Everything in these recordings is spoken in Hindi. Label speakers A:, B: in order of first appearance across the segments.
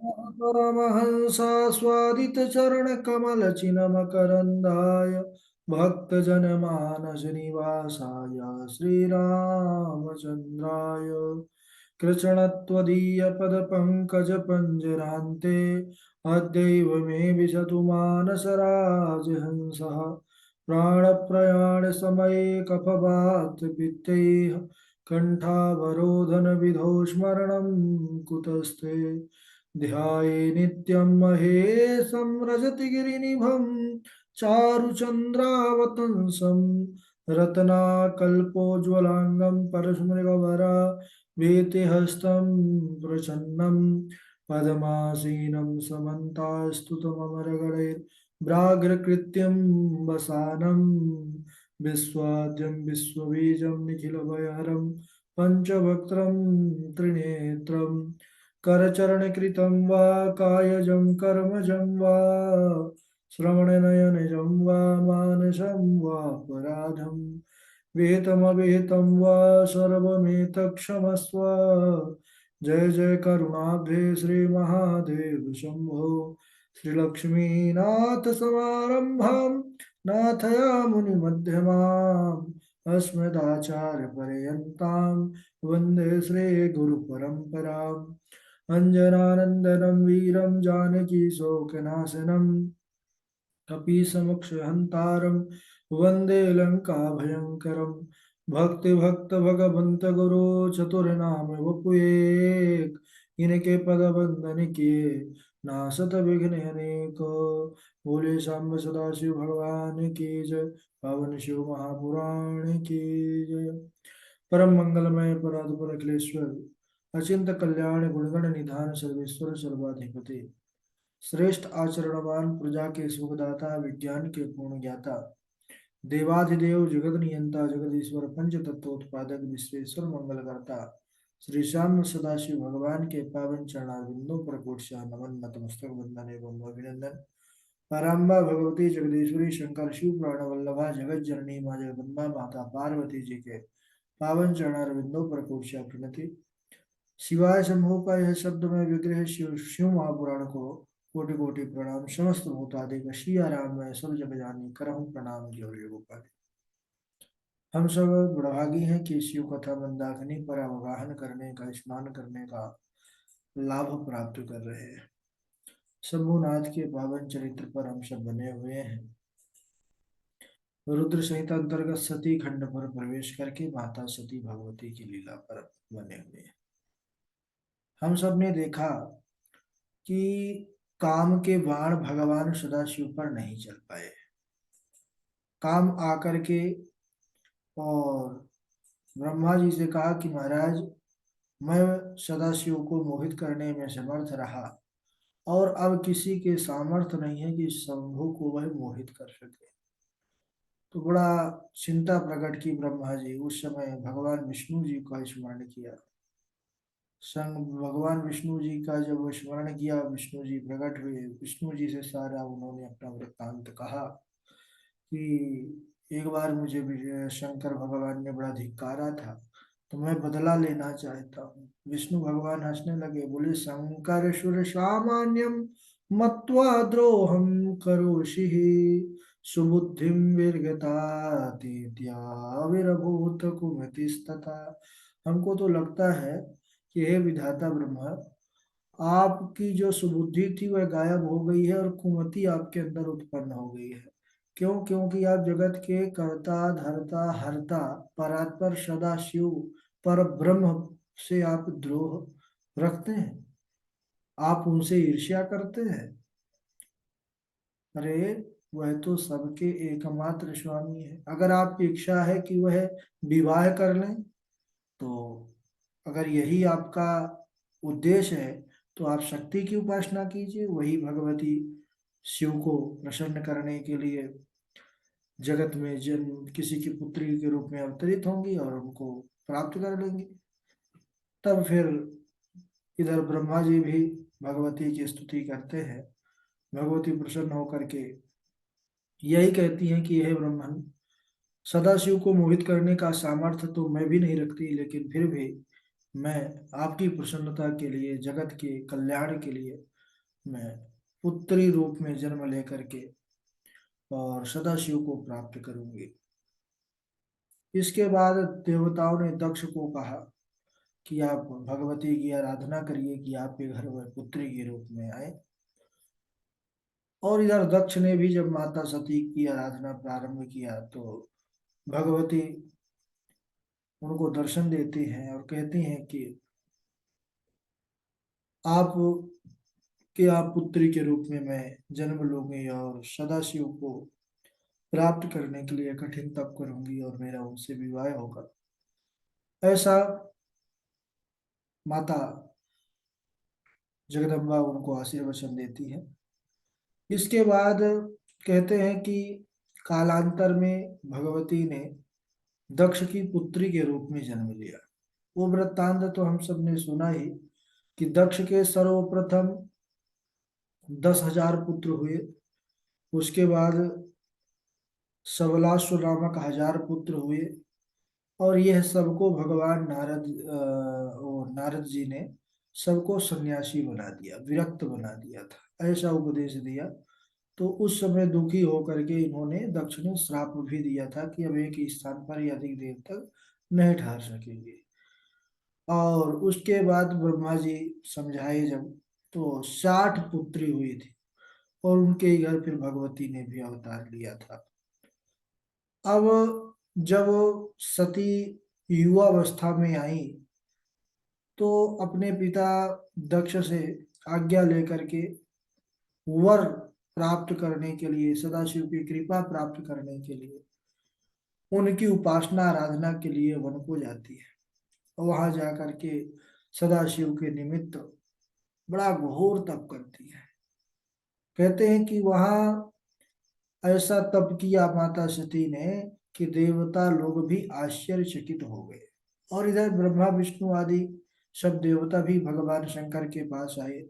A: परमहंसा स्वादित चरण कमल चिन्मकरन्दाय भक्तजनमानस निवासाय श्रीरामचन्द्राय कृष्णत्वदीयपदपङ्कजपञ्जरान्ते अद्यैव मे विशतु मानसराजहंसः प्राणप्रयाणसमये कफवातपित्तैः कण्ठावरोधनविधौ स्मरणं कुतस्ते ध्याये नित्यं महेशं रजतगिरिनिभं चारुचन्द्रावतंसं रत्नाकल्पोज्ज्वलाङ्गं परस्मृगवरा वीतिहस्तं प्रचन्नं पद्मासीनं समन्तास्तुतममरगणैर्व्याघ्रकृत्यं वसानं विश्वाद्यं विश्वबीजं निखिलभयहरं पञ्चवक्त्रं त्रिनेत्रम् करचरणकृतं वा कायजं कर्मजं वा श्रवणनयनजं वा मानसं वापराधं विहितमविहितं वा सर्वमेतत्क्षमस्व जय जय करुणाब्धे श्रीमहादेव शंभो श्रीलक्ष्मीनाथ समारंभां नाथयामुनिमध्यमाम् अस्मदाचार्यपर्यन्तां वन्दे श्रीगुरुपरम्पराम् अञ्जनानन्दनं वीरं जानकी शोकनाशनं कपीसमुक्षहन्तारं वन्दे लङ्काभयङ्करं भक्ति भगवंत गुरु चतुर्नाम वपुएक इनके पद बंदन किए नासत विघ्न अनेक बोले शाम्ब सदाशिव भगवान की जय पावन शिव महापुराण की जय परम मंगलमय परात्पर अखिलेश्वर अचिंत कल्याण गुणगण निधान सर्वेश्वर सर्वाधिपति श्रेष्ठ आचरणवान प्रजा के सुखदाता विज्ञान के पूर्ण ज्ञाता देवाधिदेव जगत नियंता जगदीश्वर पंच तत्वोत्पादक विश्वेश्वर मंगल करता श्री श्याम सदाशिव भगवान के पावन चरणारविंदों पर कोटशा नमन नतमस्तक वंदन एवं अभिनंदन। पराम्बा भगवती जगदीश्वरी शंकर शिव प्राण वल्लभा जगत जननी माँ जगदम्बा माता पार्वती जी के पावन चरणारविंदों पर कोटशा प्रणति। शिवाय शंभु का यह शब्द में विग्रह शिव शिव महापुराण को कोटि कोटि प्रणाम। समस्त भूतादिक श्री आराम में सब जग जानी करहूँ प्रणाम जोड़े गोपाल। हम सब बड़भागी हैं कि शिव कथा मंदाकिनी पर अवगाहन करने का स्नान करने का लाभ प्राप्त कर रहे हैं। शंभुनाथ के पावन चरित्र पर हम सब बने हुए हैं। रुद्र संहिता अंतर्गत सती खंड पर प्रवेश करके माता सती भगवती की लीला पर बने हुए हैं। हम सब ने देखा कि काम के बाण भगवान सदाशिव पर नहीं चल पाए। काम आकर के और ब्रह्मा जी से कहा कि महाराज मैं सदाशिव को मोहित करने में समर्थ रहा और अब किसी के सामर्थ्य नहीं है कि शंभु को वह मोहित कर सके। तो बड़ा चिंता प्रकट की ब्रह्मा जी। उस समय भगवान विष्णु जी का स्मरण किया। संग भगवान विष्णु जी का जब स्मरण किया विष्णु जी प्रकट हुए। विष्णु जी से सारा उन्होंने अपना वृत्तांत कहा कि एक बार मुझे शंकर भगवान ने बड़ा धिक्कारा था तो मैं बदला लेना चाहता हूँ। विष्णु भगवान हंसने लगे, बोले शंकर सुर सामान्यम मत्वा द्रोहम करोषि सुबुद्धिम विरगता विरभूत कुमतिस्तथा। हमको तो लगता है कि हे विधाता ब्रह्मा, आपकी जो सुबुद्धि थी वह गायब हो गई है और कुमति आपके अंदर उत्पन्न हो गई है। क्यों? क्योंकि आप जगत के कर्ता धर्ता हर्ता परात्पर सदा शिव पर ब्रह्म से आप द्रोह रखते हैं। आप उनसे ईर्ष्या करते हैं। अरे वह तो सबके एकमात्र स्वामी है। अगर आपकी इच्छा है कि वह विवाह कर लें तो अगर यही आपका उद्देश्य है तो आप शक्ति की उपासना कीजिए। वही भगवती शिव को प्रसन्न करने के लिए जगत में जन्म किसी की पुत्री के रूप में अवतरित होंगी और उनको प्राप्त कर लेंगी। तब फिर इधर ब्रह्मा जी भी भगवती की स्तुति करते हैं। भगवती प्रसन्न होकर के यही कहती हैं कि हे ब्रह्मन, सदाशिव को मोहित करने का सामर्थ्य तो मैं भी नहीं रखती, लेकिन फिर भी मैं आपकी प्रसन्नता के लिए जगत के कल्याण के लिए मैं पुत्री रूप में जन्म लेकर के और सदाशिव को प्राप्त करूंगी। इसके बाद देवताओं ने दक्ष को कहा कि आप भगवती की आराधना करिए कि आपके घर वह पुत्री के रूप में आए। और इधर दक्ष ने भी जब माता सती की आराधना प्रारंभ किया तो भगवती उनको दर्शन देती हैं और कहती हैं कि आप कि आप पुत्री के रूप में मैं जन्म लूंगी और सदाशिव को प्राप्त करने के लिए कठिन तप करूंगी और मेरा उनसे विवाह होगा। ऐसा माता जगदम्बा उनको आशीर्वचन देती है। इसके बाद कहते हैं कि कालांतर में भगवती ने दक्ष की पुत्री के रूप में जन्म लिया। वो वृत्तांत तो हम सब ने सुना ही कि दक्ष के सर्वप्रथम 10,000 पुत्र हुए। उसके बाद सबलाश्व नामक 1,000 पुत्र हुए। और यह सबको भगवान वो नारद जी ने सबको सन्यासी बना दिया, विरक्त बना दिया था, ऐसा उपदेश दिया। तो उस समय दुखी होकर के इन्होंने दक्ष ने श्राप भी दिया था कि अब एक ही स्थान पर ही अधिक देर तक नहीं ठहर सकेंगे। और उसके बाद ब्रह्मा जी समझाए जब, तो 60 पुत्री हुई थी और उनके ही घर फिर भगवती ने भी अवतार लिया था। अब जब सती युवावस्था में आई तो अपने पिता दक्ष से आज्ञा लेकर के वर प्राप्त करने के लिए, सदाशिव की कृपा प्राप्त करने के लिए, उनकी उपासना आराधना के लिए वन को जाती है। और वहां जाकर के सदाशिव के निमित्त बड़ा घोर तप करती है। कहते हैं कि वहां ऐसा तप किया माता सती ने कि देवता लोग भी आश्चर्यचकित हो गए। और इधर ब्रह्मा विष्णु आदि सब देवता भी भगवान शंकर के पास आए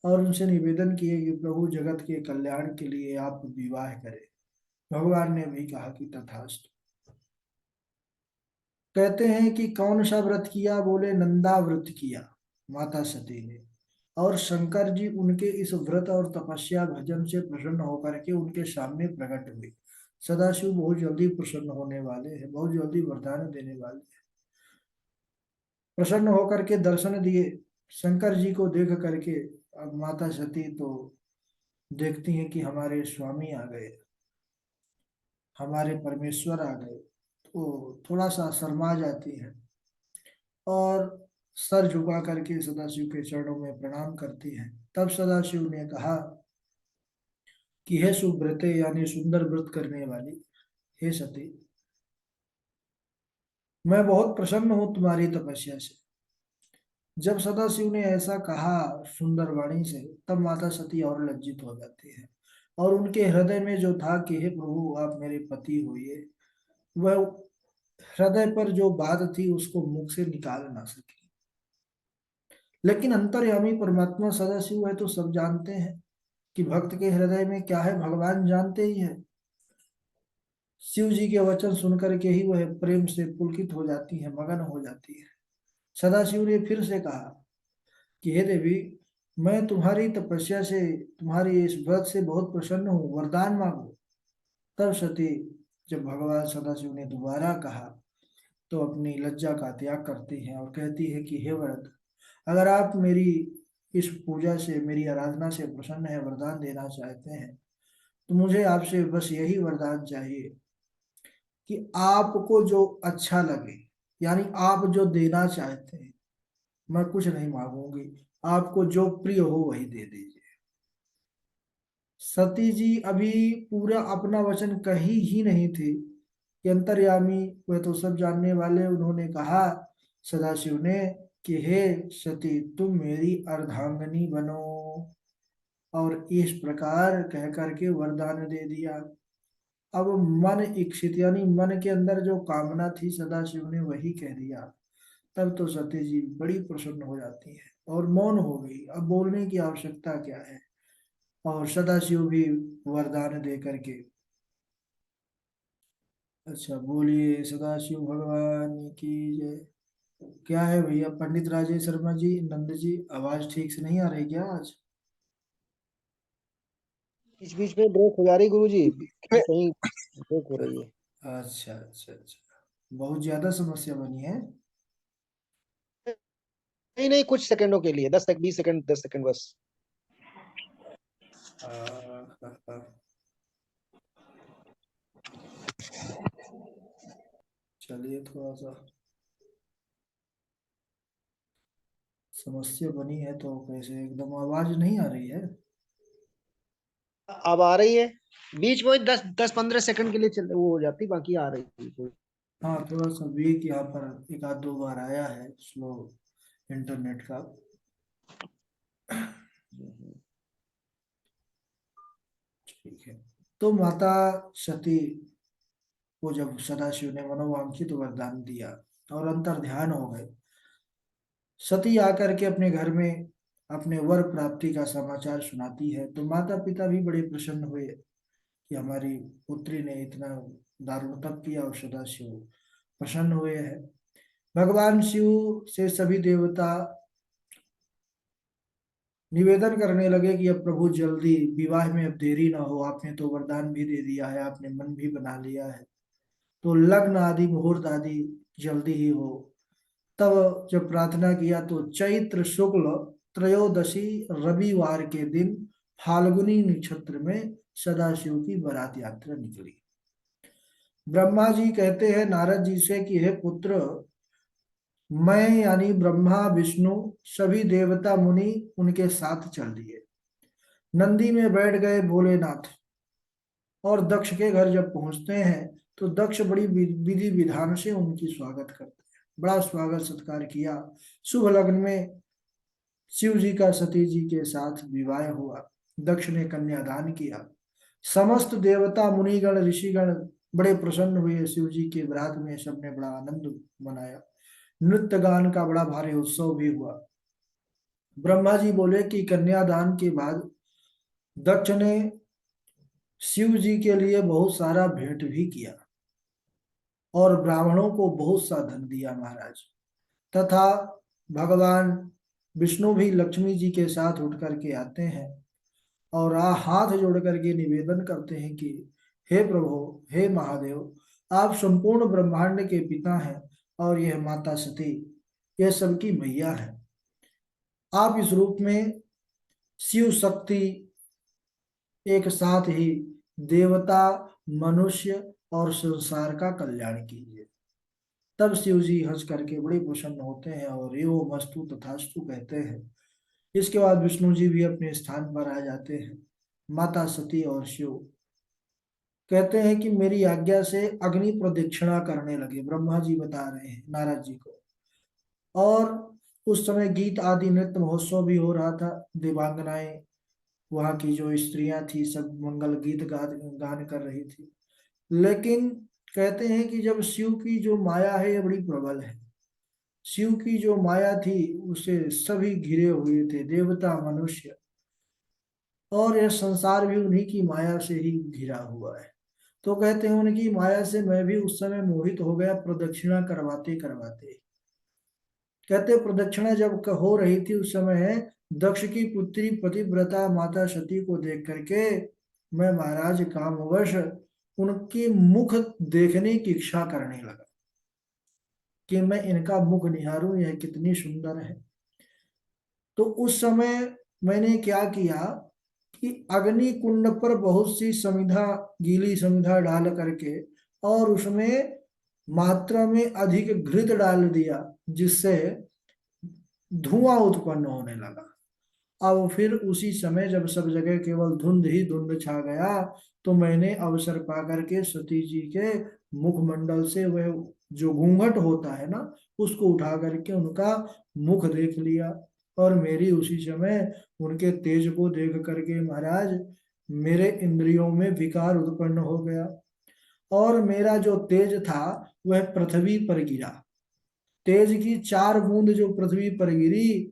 A: और उनसे निवेदन किए कि प्रभु जगत के कल्याण के लिए आप विवाह करें। भगवान ने भी कहा कि तथास्तु। कहते हैं कि कौन सा व्रत किया, बोले नंदा व्रत किया माता सती ने। और शंकर जी उनके इस व्रत और तपस्या भजन से प्रसन्न होकर के उनके सामने प्रकट हुए। सदाशिव बहुत जल्दी प्रसन्न होने वाले हैं, बहुत जल्दी वरदान देने वाले हैं। प्रसन्न होकर के दर्शन दिए शंकर जी को देख करके। अब माता सती तो देखती हैं कि हमारे स्वामी आ गए, हमारे परमेश्वर आ गए, तो थोड़ा सा शर्मा जाती है और सर झुका करके सदाशिव के चरणों में प्रणाम करती है। तब सदाशिव ने कहा कि हे सुव्रते, यानी सुंदर व्रत करने वाली, हे सती, मैं बहुत प्रसन्न हूं तुम्हारी तपस्या से। जब सदाशिव ने ऐसा कहा सुंदर वाणी से, तब माता सती और लज्जित हो जाती है। और उनके हृदय में जो था कि हे प्रभु आप मेरे पति होइए, वह हृदय पर जो बात थी उसको मुख से निकाल ना सकी। लेकिन अंतर्यामी परमात्मा सदाशिव है तो सब जानते हैं कि भक्त के हृदय में क्या है, भगवान जानते ही है। शिव जी के वचन सुनकर के ही वह प्रेम से पुलकित हो जाती है, मगन हो जाती है। सदाशिव ने फिर से कहा कि हे देवी, मैं तुम्हारी तपस्या से, तुम्हारी इस व्रत से बहुत प्रसन्न हूँ, वरदान मांगो। तब सती, जब भगवान सदाशिव ने दोबारा कहा, तो अपनी लज्जा का त्याग करती है और कहती है कि हे वरद, अगर आप मेरी इस पूजा से, मेरी आराधना से प्रसन्न है, वरदान देना चाहते हैं, तो मुझे आपसे बस यही वरदान चाहिए कि आपको जो अच्छा लगे, यानी आप जो देना चाहते हैं, मैं कुछ नहीं मांगूंगी, आपको जो प्रिय हो वही दे दीजिए। सती जी अभी पूरा अपना वचन कही ही नहीं थी कि अंतर्यामी, वह तो सब जानने वाले, उन्होंने कहा सदाशिव ने कि हे सती, तुम मेरी अर्धांगनी बनो। और इस प्रकार कह करके वरदान दे दिया। अब मन इच्छित, यानी मन के अंदर जो कामना थी सदाशिव ने वही कह दिया। तब तो सती जी बड़ी प्रसन्न हो जाती है और मौन हो गई, अब बोलने की आवश्यकता क्या है। और सदाशिव भी वरदान दे करके, अच्छा बोलिए सदाशिव भगवान की जय। क्या है भैया पंडित राजेश शर्मा जी, नंद जी, आवाज ठीक से नहीं आ रही क्या आज?
B: बीच बीच में ब्रेक हो जा रही गुरु जी, कहीं कहीं ब्रेक हो रही है।
A: अच्छा अच्छा अच्छा, बहुत ज्यादा समस्या बनी है।
B: नहीं नहीं, कुछ सेकंडों के लिए, 10 सेकंड 20 सेकंड 10 सेकंड बस।
A: आ, आ, आ, चलिए थोड़ा सा समस्या बनी है तो कैसे, एकदम आवाज नहीं आ रही है।
B: अब आ रही है। बीच में 10 10 15 सेकंड के लिए चल वो हो जाती, बाकी आ रही है।
A: हाँ थोड़ा सा वीक यहाँ पर एक आध दो बार आया है, स्लो इंटरनेट का। ठीक है। तो माता सती को जब सदाशिव ने मनोवांछित वरदान दिया और अंतर ध्यान हो गए, सती आकर के अपने घर में अपने वर प्राप्ति का समाचार सुनाती है, तो माता पिता भी बड़े प्रसन्न हुए कि हमारी पुत्री ने इतना दारुण तप किया, और सदाशिव प्रसन्न हुए हैं। भगवान शिव से सभी देवता निवेदन करने लगे कि अब प्रभु जल्दी विवाह में अब देरी ना हो, आपने तो वरदान भी दे दिया है, आपने मन भी बना लिया है, तो लग्न आदि मुहूर्त आदि जल्दी ही हो। तब जब प्रार्थना किया तो चैत्र शुक्ल त्रयोदशी रविवार के दिन फाल्गुनी नक्षत्र में सदाशिव की बारात यात्रा निकली। ब्रह्मा जी कहते हैं नारद जी से कि हे पुत्र, मैं यानी ब्रह्मा विष्णु सभी देवता मुनि उनके साथ चल दिए, नंदी में बैठ गए भोलेनाथ, और दक्ष के घर जब पहुंचते हैं तो दक्ष बड़ी विधि विधान से उनकी स्वागत करते हैं, बड़ा स्वागत सत्कार किया। शुभ लग्न में शिव जी का सती जी के साथ विवाह हुआ। दक्ष ने कन्यादान किया। समस्त देवता मुनिगण ऋषिगण बड़े प्रसन्न हुए शिव जी के बारात में, सबने बड़ा आनंद मनाया। नृत्य गान का बड़ा भारी उत्सव भी हुआ। ब्रह्मा जी बोले कि कन्यादान के बाद दक्ष ने शिव जी के लिए बहुत सारा भेंट भी किया और ब्राह्मणों को बहुत सा धन दिया महाराज। तथा भगवान विष्णु भी लक्ष्मी जी के साथ उठ करके आते हैं और हाथ जोड़ करके निवेदन करते हैं कि हे प्रभु, हे महादेव, आप संपूर्ण ब्रह्मांड के पिता हैं और यह माता सती यह सबकी मैया है। आप इस रूप में शिव शक्ति एक साथ ही देवता, मनुष्य और संसार का कल्याण कीजिए। तब शिव जी हंस करके बड़े प्रसन्न होते हैं और एवं मस्तु तथास्तु कहते हैं। इसके बाद विष्णु जी भी अपने स्थान पर आ जाते हैं। माता सती और शिव कहते हैं कि मेरी आज्ञा से अग्नि प्रदक्षिणा करने लगे, ब्रह्मा जी बता रहे हैं नारद जी को। और उस समय गीत आदि नृत्य महोत्सव भी हो रहा था। देवांगनाएं, वहां की जो स्त्रियां थी, सब मंगल गीत गान कर रही थी। लेकिन कहते हैं कि जब शिव की जो माया है ये बड़ी प्रबल है। शिव की जो माया थी उसे सभी घिरे हुए थे, देवता मनुष्य, और यह संसार भी उन्हीं की माया से ही घिरा हुआ है। तो कहते हैं उनकी माया से मैं भी उस समय मोहित हो गया, प्रदक्षिणा करवाते करवाते। कहते प्रदक्षिणा जब हो रही थी उस समय दक्ष की पुत्री पतिव्रता माता सती को देख करके मैं महाराज कामवश उनके मुख देखने की इच्छा करने लगा कि मैं इनका मुख निहारूं, यह कितनी सुंदर है। तो उस समय मैंने क्या किया कि अग्नि कुंड पर बहुत सी समिधा, गीली समिधा डाल करके और उसमें मात्रा में अधिक घृत डाल दिया, जिससे धुआं उत्पन्न होने लगा। अब फिर उसी समय जब सब जगह केवल धुंध ही धुंध छा गया, तो मैंने अवसर पा करके सती जी के मुखमंडल से वह जो घूंघट होता है ना, उसको उठा करके उनका मुख देख लिया। और मेरी उसी समय उनके तेज को देख करके महाराज मेरे इंद्रियों में विकार उत्पन्न हो गया, और मेरा जो तेज था वह पृथ्वी पर गिरा। तेज की 4 बूंद जो पृथ्वी पर गिरी,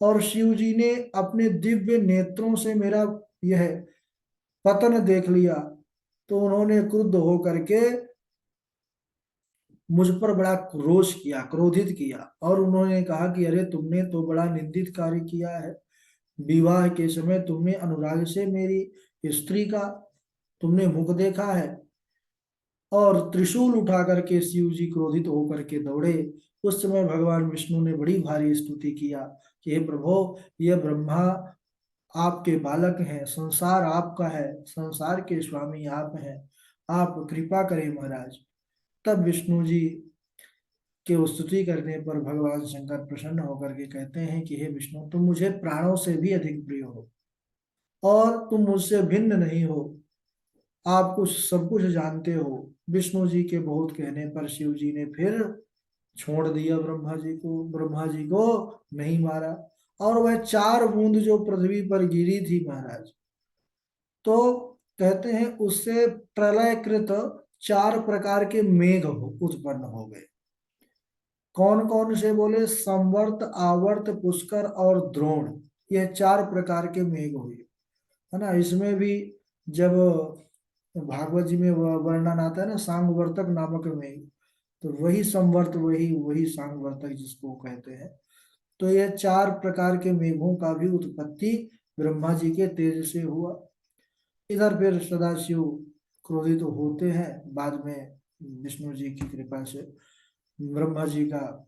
A: और शिव जी ने अपने दिव्य नेत्रों से मेरा यह पतन देख लिया, तो उन्होंने क्रुद्ध होकर के मुझ पर बड़ा रोष किया, क्रोधित किया, और उन्होंने कहा कि अरे तुमने तो बड़ा निंदित कार्य किया है। विवाह के समय तुमने अनुराग से मेरी स्त्री का तुमने मुख देखा है। और त्रिशूल उठा करके शिव जी क्रोधित होकर के दौड़े। उस समय भगवान विष्णु ने बड़ी भारी स्तुति किया कि हे प्रभु, यह ब्रह्मा आपके बालक हैं, संसार आपका है, संसार के स्वामी आप हैं, आप कृपा करें महाराज। तब विष्णु जी के स्तुति करने पर भगवान शंकर प्रसन्न होकर के कहते हैं कि हे विष्णु, तुम मुझे प्राणों से भी अधिक प्रिय हो और तुम मुझसे भिन्न नहीं हो, आप कुछ सब कुछ जानते हो। विष्णु जी के बहुत कहने पर शिव जी ने फिर छोड़ दिया ब्रह्मा जी को, ब्रह्मा जी को नहीं मारा। और वह 4 बूंद जो पृथ्वी पर गिरी थी महाराज, तो कहते हैं उससे प्रलयकृत 4 प्रकार के मेघ उत्पन्न हो गए। कौन कौन से बोले? संवर्त, आवर्त, पुष्कर और द्रोण। यह 4 प्रकार के मेघ हुए, है ना। इसमें भी जब भागवत जी में वर्णन आता है ना, सांगवर्तक नामक मेघ, तो वही संवर्त, वही वही सांगवर्तक जिसको कहते हैं। तो यह 4 प्रकार के मेघों का भी उत्पत्ति ब्रह्मा जी के तेज से हुआ। इधर फिर सदाशिव क्रोधित होते हैं। बाद में विष्णु जी की कृपा से ब्रह्मा जी का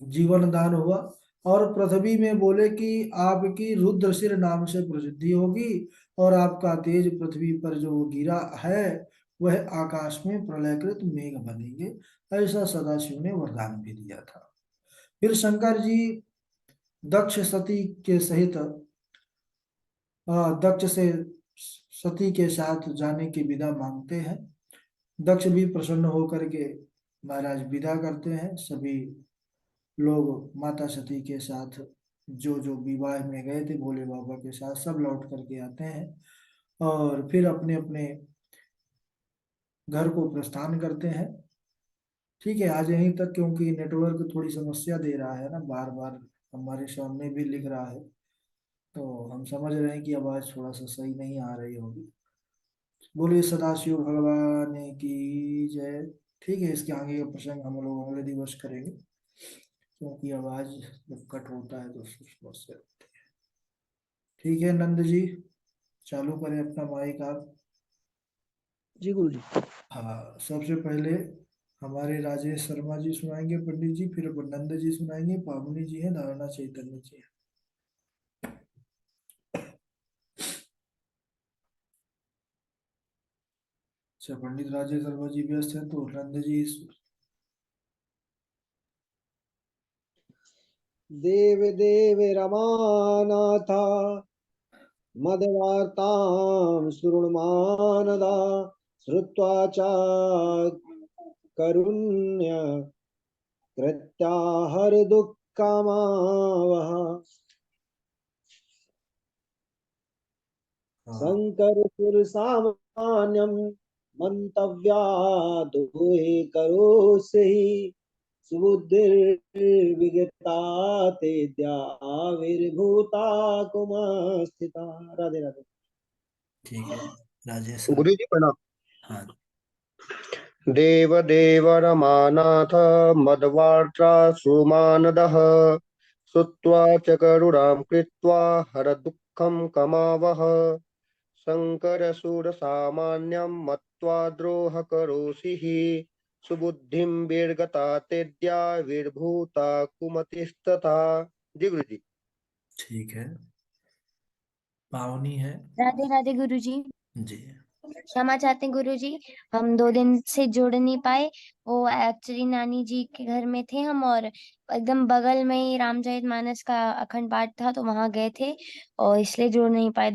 A: जीवन दान हुआ। और पृथ्वी में बोले कि आपकी रुद्रशिर नाम से प्रसिद्धि होगी, और आपका तेज पृथ्वी पर जो गिरा है वह आकाश में प्रलयकृत मेघ बनेंगे। ऐसा सदाशिव ने वरदान भी दिया था। फिर शंकर जी दक्ष सती के सहित दक्ष से सती के साथ जाने की विदा मांगते हैं। दक्ष भी प्रसन्न होकर के महाराज विदा करते हैं। सभी लोग माता सती के साथ जो जो विवाह में गए थे भोले बाबा के साथ, सब लौट करके आते हैं और फिर अपने अपने घर को प्रस्थान करते हैं। ठीक है, आज यहीं तक, क्योंकि नेटवर्क थोड़ी समस्या दे रहा है ना, बार बार हमारे सामने भी लिख रहा है, तो हम समझ रहे हैं कि आवाज थोड़ा सा सही नहीं आ रही होगी। बोलिए सदाशिव भगवान की जय। ठीक है, इसके आगे का प्रसंग हम लोग अगले दिवस करेंगे, क्योंकि आवाज जब कट होता है तो उसकी समस्या होती है। ठीक है नंद जी, चालू करें अपना माइक आप।
B: जी गुरु जी।
A: हाँ, सबसे पहले हमारे राजेश शर्मा जी सुनाएंगे पंडित जी, फिर नंद जी सुनाएंगे, पावनी जी हैं, धारणा चैतन्य जी हैं। अच्छा, पंडित राजेश शर्मा जी व्यस्त हैं तो नंद जी
B: देव देव रमानाथा मदवार्तां शृणुमानदा श्रुत्वा च करुण्य कृत्या हर दुःखमावह
A: हाँ।
B: शंकर सुर सामान्यम मंतव्या दुहे करो से ही सुबुद्धिर्विगता तेद्या आविर्भूता कुमस्थिता। राधे राधे।
A: ठीक है राजेश सर।
C: गुरु जी प्रणाम।
A: हाँ।
C: देव देव रमानाथ मदवार्ता सुमानदः श्रुत्वा च करुणां कृत्वा हर दुःखं कमावः शङ्करशूरसामान्यं मत्वा द्रोह करोषि हि सुबुद्धिं विर्गता तेद्या विर्भूता कुमतिस्तथा। जी गुरु जी।
A: ठीक है, पावनी है।
D: राधे राधे गुरु जी।
A: जी।
D: क्षमा चाहते हैं गुरु जी, हम 2 दिन से जुड़ नहीं पाए। वो एक्चुअली नानी जी के घर में थे हम, और एकदम बगल में ही रामचरितमानस का अखंड पाठ था, तो वहां गए थे और इसलिए जुड़ नहीं पाए।